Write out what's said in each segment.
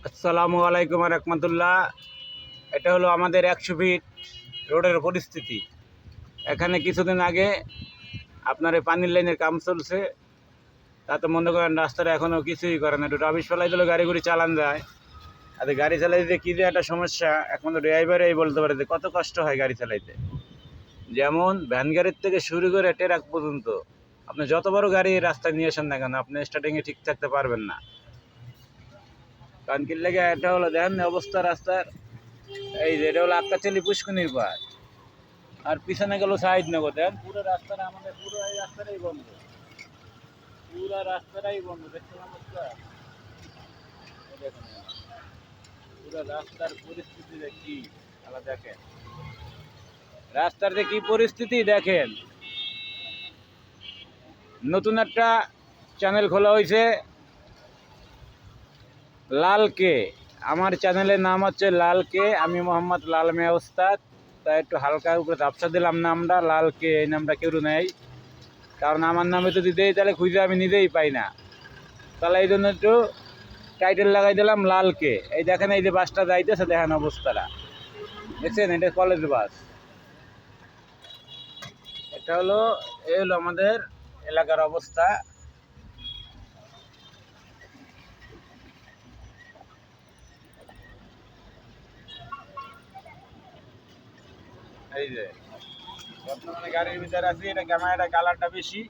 আসসালামু আলাইকুম রহমতুল্লাহ। এটা হলো আমাদের 100 ফিট রোডের পরিস্থিতি। এখানে কিছুদিন আগে আপনার এই পানির লাইনের কাম চলছে, তাতে মনে করেন রাস্তাটা এখনও কিছুই করে না। একটু রাবিশ ফেলাই দিলে গাড়ি গুড়ি চালান যায়, আর গাড়ি চালাইতে কী যে একটা সমস্যা, এখন তো ড্রাইভারই বলতে পারে যে কত কষ্ট হয় গাড়ি চালাইতে। যেমন ভ্যান গাড়ির থেকে শুরু করে ট্রাক পর্যন্ত আপনি যত বড় গাড়ি রাস্তায় নিয়ে আসেন না কেন, আপনি স্টার্টিংয়ে ঠিক থাকতে পারবেন না। কারণ কি লেগে এটা হলো দেখেন না অবস্থা রাস্তার। এই যে এটা হলো আক্কাচালি পুষ্কুনির পার, আর পিছনে গেল সাইড নেবো। দেখেন পুরো রাস্তাটা আমাদের, পুরো এই রাস্তাটাই বন্ধ, পুরো রাস্তাটাই বন্ধ। দেখতে অবস্থা, দেখুন পুরো রাস্তার পরিস্থিতি কি আলাদা। দেখেন রাস্তার যে কি পরিস্থিতি দেখেন। নতুন একটা চ্যানেল খোলা হয়েছে, লালকে। আমার চ্যানেলের নাম হচ্ছে লালকে, আমি মোহাম্মদ লাল মিয়া ওস্তাদ। তাই একটু হালকা উপরে ঝাপসা দিলাম নামটা লালকে, এই নামটা কেউ নেই, কারণ আমার নামে যদি দেই তাহলে খুঁজে আমি নিজেই পাই না। তাহলে এই জন্য একটু টাইটেল লাগাই দিলাম লালকে। এই দেখেন এই যে বাসটা যাইতেছে, দেখেন অবস্থাটা দেখছেন, এটা কলেজ বাস। এটা হলো, এই হলো আমাদের এলাকার অবস্থা। এই যে বর্তমানে গাড়ির ভিতরে আছি, এটা ক্যামেরাটা কালারটা বেশি।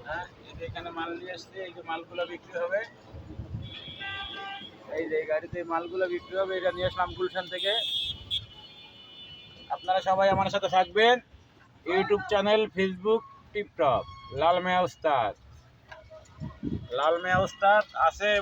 হ্যাঁ, এই যে এখানে মাল নিয়ে আসছে, এই যে মালগুলো বিক্রি হবে, এই যে গাড়িতে মালগুলো বিক্রি হবে, এটা নিয়ে আসলাম গুলশান থেকে। আপনারা সবাই আমার সাথে থাকবেন। ইউটিউব চ্যানেল, ফেসবুক, টিকটক, লাল মিয়া ওস্তাদ। লাল মিয়া ওস্তাদ আছে।